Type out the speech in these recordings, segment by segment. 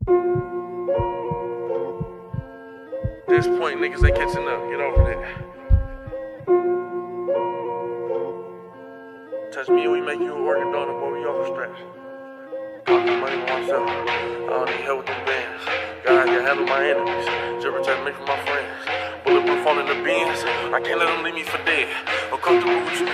At this point, niggas ain't catching up. Get over that. Touch me and we make you a working donor, boy. We off the straps. Talk the money for myself. I don't need help with them bands. God can handle my enemies. Just protect me from my friends. Bulletproof on in the beans. I can't let them leave me for dead. I'm comfortable with you.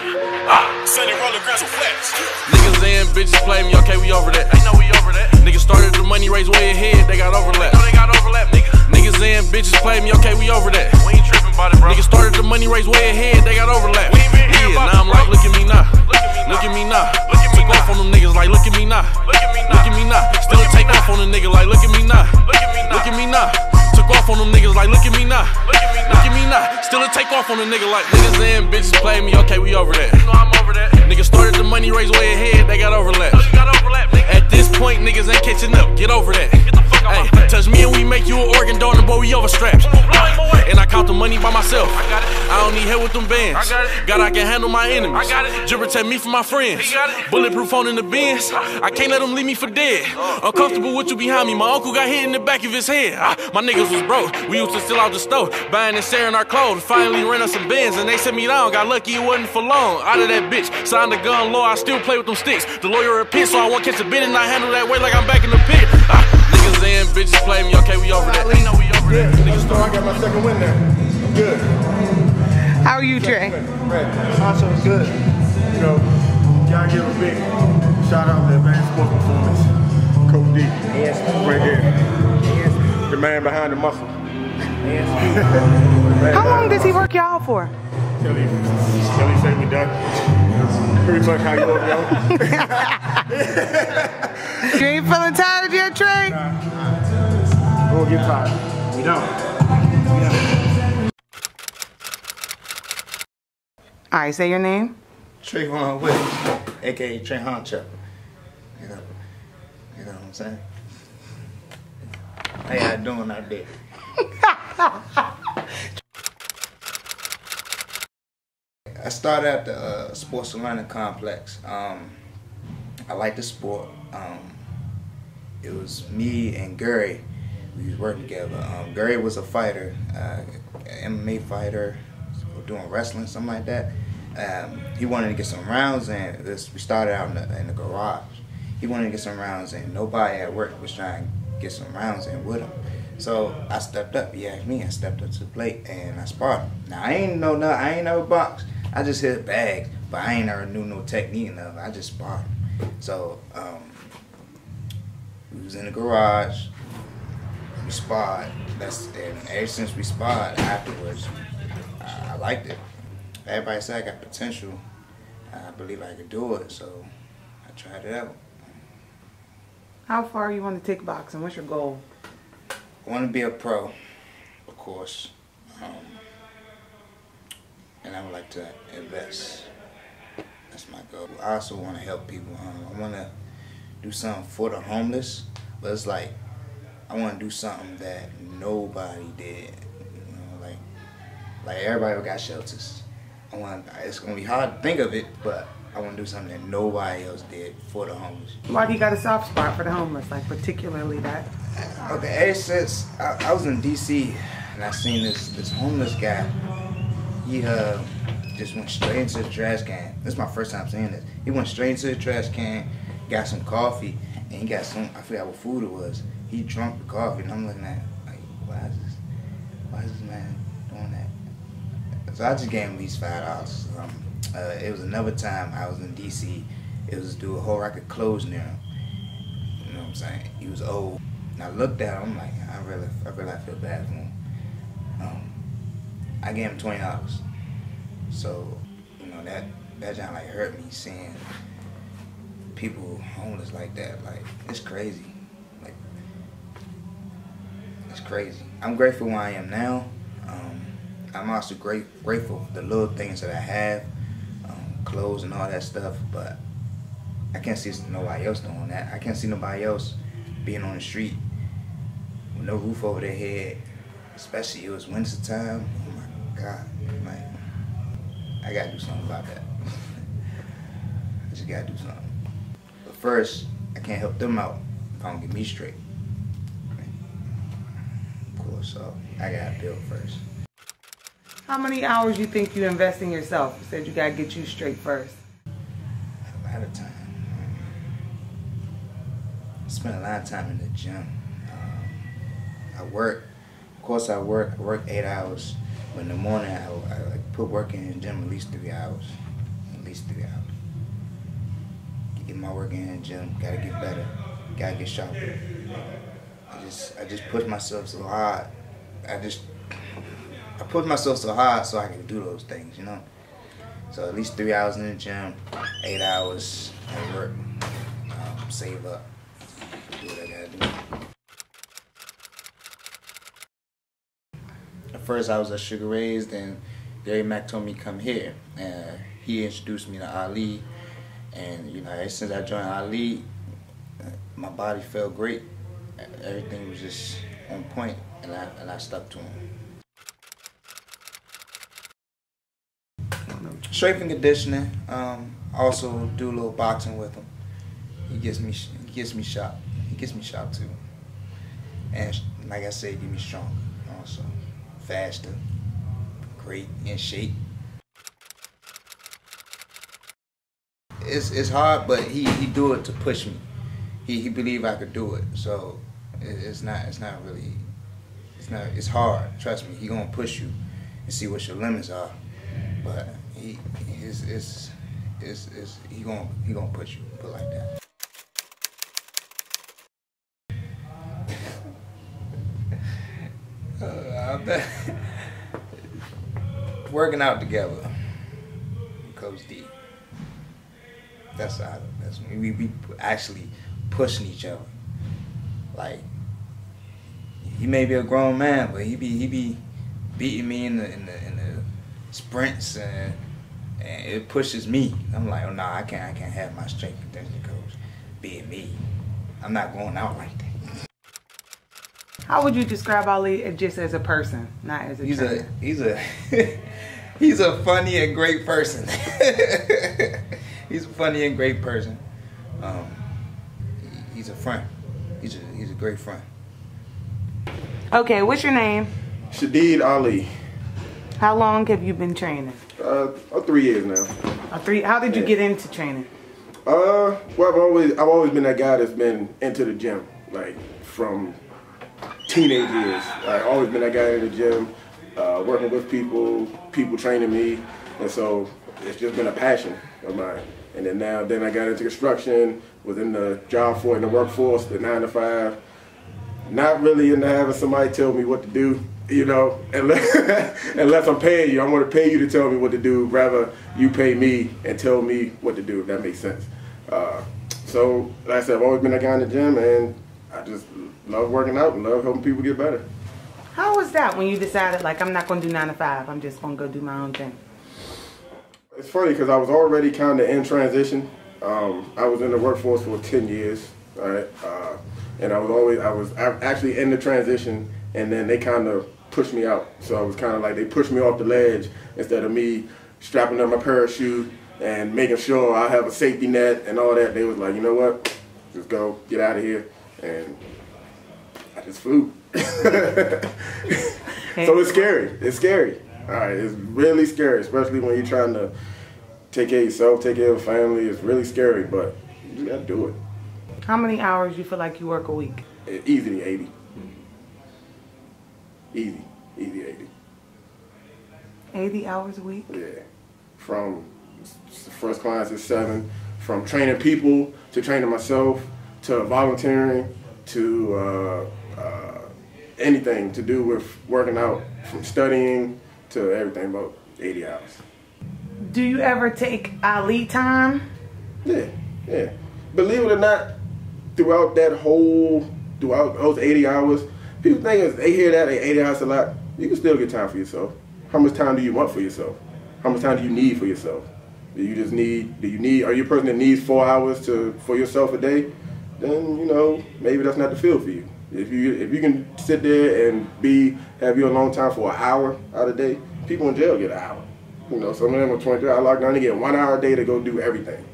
Sunny roller grass with flats. Niggas and bitches play me. Okay, we over that. They know we over that. Niggas started the money race way ahead. They got overlap. They got overlap, nigga. Niggas and bitches play me. Okay, we over that. We ain't tripping about it, bro. Niggas started the money race way ahead. They got overlap. Yeah, now I'm like, look at me now. Look at me now. Took off on them niggas like, look at me now. Look at me now. Still take off on the nigga like, look at me now. Look at me now. Took off on them niggas like, look at me now. Look at me now. Still take off on the nigga like, niggas and bitches play me. Okay, we over that. You know I'm over that. Niggas started the money race way ahead. They got overlap. At this point, niggas ain't catching up. Get over that. Hey, touch me and we make you an organ donor, boy. We over straps. And I count the money by myself. I don't need help with them bands. God, I can handle my enemies. Just protect me from my friends. Bulletproof on in the bins. I can't let them leave me for dead. Uncomfortable with you behind me. My uncle got hit in the back of his head. My niggas was broke. We used to steal out the stove, buying and sharing our clothes. Finally ran us some bins and they set me down. Got lucky it wasn't for long. Out of that bitch, signed the gun law. I still play with them sticks. The lawyer a pit, so I won't catch a bit and I handle that way like I'm back in the pit. Niggas and bitches play me. Okay, we over that. They know we over that. Niggas I got my second win there. I'm good. How are you, Trey? Right. Also good. You know, gotta give a big shout out to Advanced Sports Performance. Coach D. Yes. Right there. Yes. The man behind the muscle. Yes. How long does he work y'all for? Kelly said we done. Pretty much how you want, yo. You ain't feeling tired yet, Trey? Nah. We'll get tired. We don't. All right, say your name. Trayvon Williams, aka Trey Honcho. You know what I'm saying? How y'all doing out there? I started at the Sports and Learning Complex. I like the sport. It was me and Gary. We was working together. Gary was a fighter, MMA fighter, doing wrestling, something like that. He wanted to get some rounds in. We started out in the garage. He wanted to get some rounds in. Nobody at work was trying to get some rounds in with him. So I stepped up. He asked me. I stepped up to the plate and I sparred him. Now I ain't never boxed. I just hit bags, but I ain't never knew no technique enough. I just sparred him. So we was in the garage. We sparred. And ever since we sparred afterwards, I liked it. Everybody said I got potential. I believe I could do it, so I tried it out. How far you want to take boxing? What's your goal? I want to be a pro, of course, and I would like to invest. That's my goal. I also want to help people. I want to do something for the homeless, but it's like I want to do something that nobody did. You know, like everybody got shelters. It's gonna be hard to think of it, but I want to do something that nobody else did for the homeless. Why do you got a soft spot for the homeless, like particularly that? Okay, ever since I was in DC and I seen this homeless guy, he just went straight into the trash can. This is my first time seeing this. He went straight into the trash can, got some coffee, and he got some, I forgot what food it was. He drank the coffee, and I'm looking at like, why is this man doing that? So I just gave him these $5. It was another time I was in DC. It was to do a whole rack of clothes near him. You know what I'm saying? He was old. And I looked at him, I'm like, I really feel bad for him. I gave him $20. So, you know, that just like hurt me seeing people homeless like that. Like, it's crazy. Like, it's crazy. I'm grateful where I am now. I'm also grateful for the little things that I have, clothes and all that stuff, but I can't see nobody else doing that. I can't see nobody else being on the street with no roof over their head, especially it was winter time. Oh my God, man. I gotta do something about that. I just gotta do something. But first, I can't help them out if I don't get me straight. course, so I gotta build first. How many hours you think you invest in yourself? You said you gotta get you straight first. A lot of time. I spend a lot of time in the gym. I work. Of course, I work 8 hours. But in the morning, I like put work in the gym at least 3 hours. At least 3 hours. Get my work in the gym. Gotta get better. Gotta get sharper. I just push myself so hard. I push myself so hard so I can do those things, you know. So at least 3 hours in the gym, 8 hours at work. Save up. Do what I gotta do. At first I was at Sugar Ray's, then Gary Mack told me come here, and he introduced me to Ali, and you know, ever since I joined Ali, my body felt great. Everything was just on point, and I stuck to him. Strength and conditioning. Also do a little boxing with him. He gets me sharp. He gets me sharp too. And like I said, get me stronger. Also, faster, great, in shape. It's hard, but he do it to push me. He believe I could do it. So it's hard. Trust me, he gonna push you and see what your limits are. But he gonna push you. Put it like that. I bet working out together, Coach D. That's me. We actually pushing each other. Like, he may be a grown man, but he be beating me in the sprints, and it pushes me. I'm like, oh no, I can't have my strength and conditioning coach being me. I'm not going out like that. How would you describe Ali just as a person, not as a trainer? He's a funny and great person. He's a funny and great person. He's a friend. He's a great friend. Okay, what's your name? Shadid Ali. How long have you been training? 3 years now. How did you get into training? Well, I've always been that guy that's been into the gym, like from teenage years. I've always been that guy in the gym, working with people training me, and so it's just been a passion of mine. And then I got into construction, was in the in the workforce, the 9 to 5. Not really into having somebody tell me what to do, you know, unless I'm paying you. I want to pay you to tell me what to do, rather you pay me and tell me what to do, if that makes sense. So, like I said, I've always been that guy in the gym, and I just love working out and love helping people get better. How was that when you decided, like, I'm not going to do 9 to 5, I'm just going to go do my own thing? It's funny because I was already kind of in transition. I was in the workforce for 10 years, all right? And I was actually in the transition, and then they kind of pushed me out. So I was kind of like, they pushed me off the ledge instead of me strapping up my parachute and making sure I have a safety net and all that. They was like, you know what, just go, get out of here. And I just flew. So it's scary. It's scary. All right, it's really scary, especially when you're trying to take care of yourself, take care of a family. It's really scary, but you just gotta do it. How many hours you feel like you work a week? Easily 80. Easy 80. 80 hours a week? Yeah. From first clients at 7, from training people to training myself to volunteering to anything to do with working out, from studying to everything, about 80 hours. Do you ever take Ali time? Yeah. Believe it or not, throughout those 80 hours, people think they hear that 80 hours a lot. You can still get time for yourself. How much time do you want for yourself? How much time do you need for yourself? Are you a person that needs 4 hours for yourself a day? Then, you know, maybe that's not the field for you. If you can sit there and have your alone time for an hour out of the day, people in jail get an hour. You know, some of them are 23 hour lockdown, they get 1 hour a day to go do everything.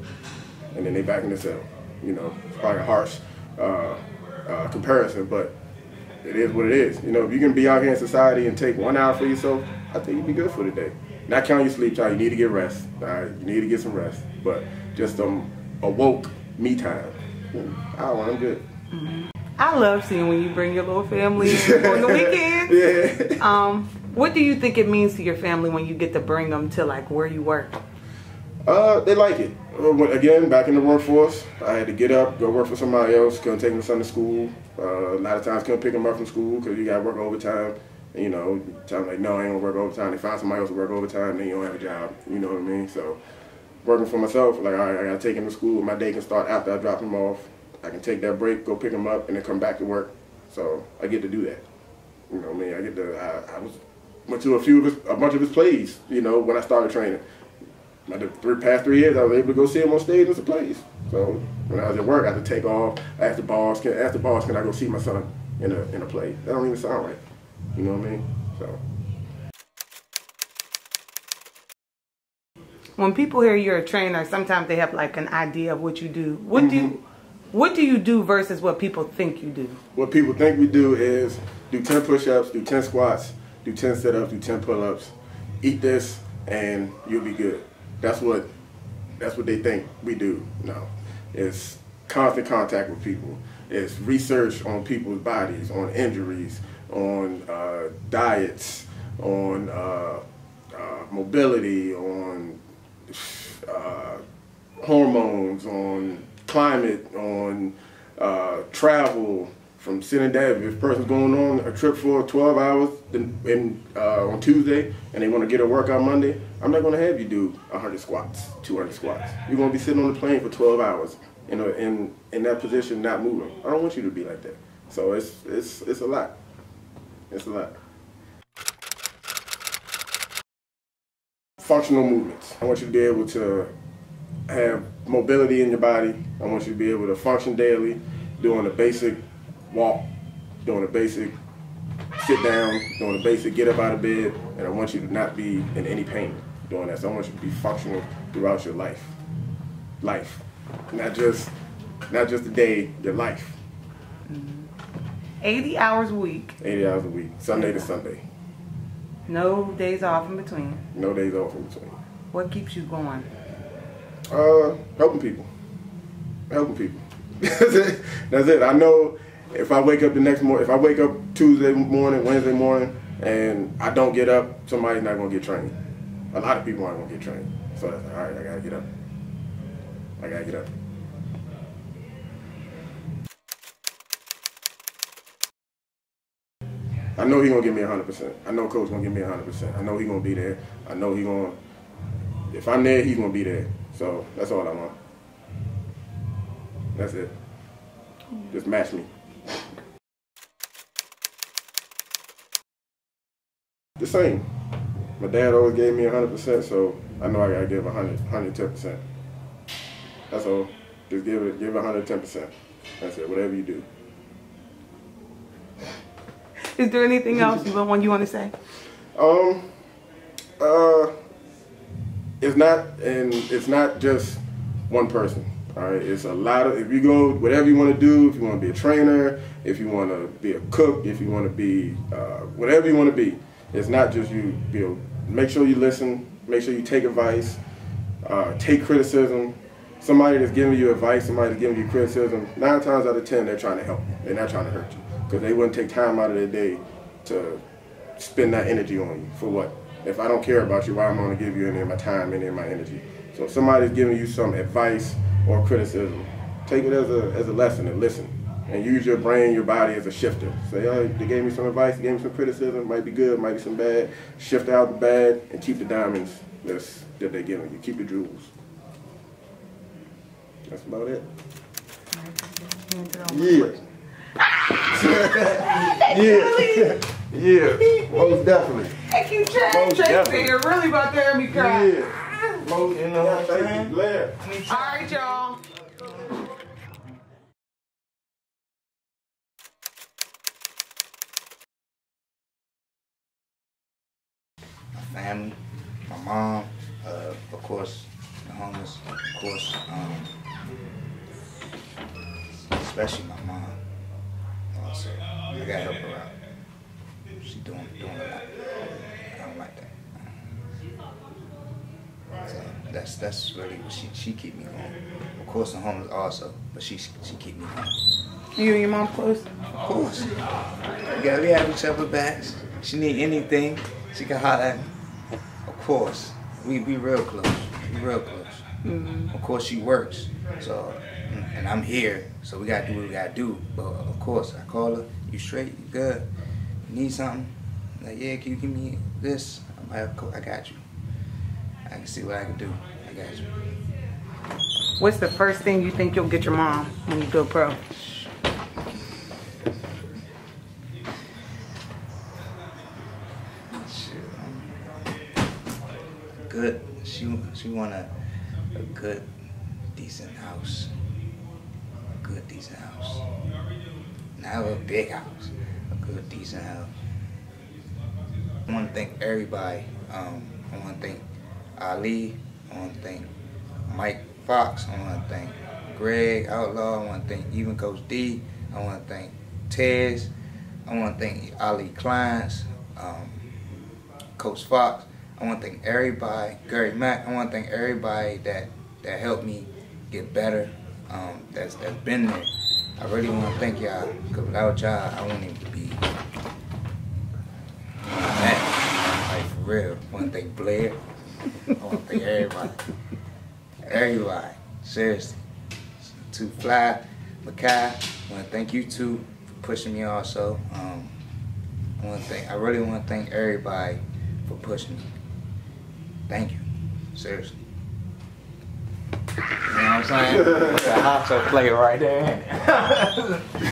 And then they back in the cell. You know, it's probably a harsh comparison, but it is what it is. You know, if you can be out here in society and take 1 hour for yourself, I think you'd be good for the day. Not counting your sleep time. You need to get rest. All right, you need to get some rest. But just some awoke me time. I'm good. I love seeing when you bring your little family in on the weekends. Yeah. What do you think it means to your family when you get to bring them to like where you work? They like it. Again, back in the workforce, I had to get up, go work for somebody else. Couldn't take my son to school. A lot of times couldn't pick him up from school because you got to work overtime. You know, tell them like, no, I ain't gonna work overtime. They find somebody else to work overtime, then you don't have a job. You know what I mean? So, working for myself, like, all right, I gotta take him to school. My day can start after I drop him off. I can take that break, go pick him up, and then come back to work. So, I get to do that. You know what I mean? I get to. Went to a bunch of his plays. You know, when I started training. The past 3 years, I was able to go see him on stage in some plays. So when I was at work, I had to take off. I asked the boss, can I go see my son in a play? That don't even sound right. You know what I mean? So. When people hear you're a trainer, sometimes they have like an idea of what you do. What do you do versus what people think you do? What people think we do is do 10 push-ups, do 10 squats, do 10 sit-ups, do 10 pull-ups, eat this, and you'll be good. That's what they think we do. No, it's constant contact with people. It's research on people's bodies, on injuries, on diets, on mobility, on hormones, on climate, on travel. From sitting down, if a person's going on a trip for 12 hours on Tuesday and they want to get a workout Monday, I'm not going to have you do 100 squats, 200 squats. You're going to be sitting on the plane for 12 hours in that position, not moving. I don't want you to be like that. So it's a lot. It's a lot. Functional movements. I want you to be able to have mobility in your body. I want you to be able to function daily, doing the basic walk, doing a basic sit down, doing a basic get up out of bed, and I want you to not be in any pain doing that. So I want you to be functional throughout your life. Not just the day, your life. 80 hours a week. 80 hours a week, Sunday to Sunday. No days off in between. No days off in between. What keeps you going? Helping people. That's it. I know if I wake up the next morning, if I wake up Tuesday morning, Wednesday morning, and I don't get up, somebody's not going to get trained. A lot of people aren't going to get trained. So that's all right, I got to get up. I got to get up. I know he's going to give me 100%. I know Coach going to give me 100%. I know he's going to be there. I know he's going to, if I'm there, he's going to be there. So that's all I want. That's it. Just match me. The same. My dad always gave me 100%, so I know I gotta give 110%. That's all. Just give 110%. That's it. Whatever you do. Is there anything else you want to say? It's not just one person. All right, it's a lot of, if you go, whatever you want to do, if you want to be a trainer, if you want to be a cook, if you want to be, whatever you want to be, it's not just you, make sure you listen, make sure you take advice, take criticism. Somebody that's giving you advice, somebody that's giving you criticism, 9 times out of 10, they're trying to help you. They're not trying to hurt you. Because they wouldn't take time out of their day to spend that energy on you. For what? If I don't care about you, why am I going to give you any of my time, any of my energy? So if somebody's giving you some advice or criticism, take it as a lesson and listen. And use your brain, your body as a shifter. Say, oh, they gave me some advice, they gave me some criticism, might be good, might be some bad. Shift out the bad and keep the diamonds that they're giving you. Keep the jewels. That's about it. Yeah. Yeah, most definitely. Thank you, Trey. You're really about to hear me cry. Yeah. Most, you know what I'm saying? Glad. All right, y'all. My family, my mom, of course, the homeless, of course, especially my mom. So I gotta help her out. She doing a lot. I don't like that. So that's really what she keep me going. Of course, I'm homeless also, but she keep me going. You and your mom close? Of course. We have each other backs. She need anything, she can holler at me. Of course. We real close. We real close. Mm-hmm. Of course she works. So and I'm here, so we gotta do what we gotta do. But of course I call her, you straight, you good. You need something? Like, yeah, can you give me this? I'm like, I got you. I can see what I can do. I got you. What's the first thing you think you'll get your mom when you go pro? Good. She want a good, decent house. A good, decent house. Not a big house. A good, decent house. I want to thank everybody. I want to thank Ali. I want to thank Mike Fox. I want to thank Greg Outlaw. I want to thank even Coach D. I want to thank Tez. I want to thank Ali Clients, Coach Fox. I want to thank everybody, Gary Mack. I want to thank everybody that helped me get better, that's been there. I really want to thank y'all, because without y'all, I wouldn't even be like for real. I want to thank Blair. I want to thank everybody. Everybody, seriously. To Fly, Makai, I want to thank you two for pushing me also. I really want to thank everybody for pushing me. Thank you. Seriously. You know what I'm saying? That's a hot player right there.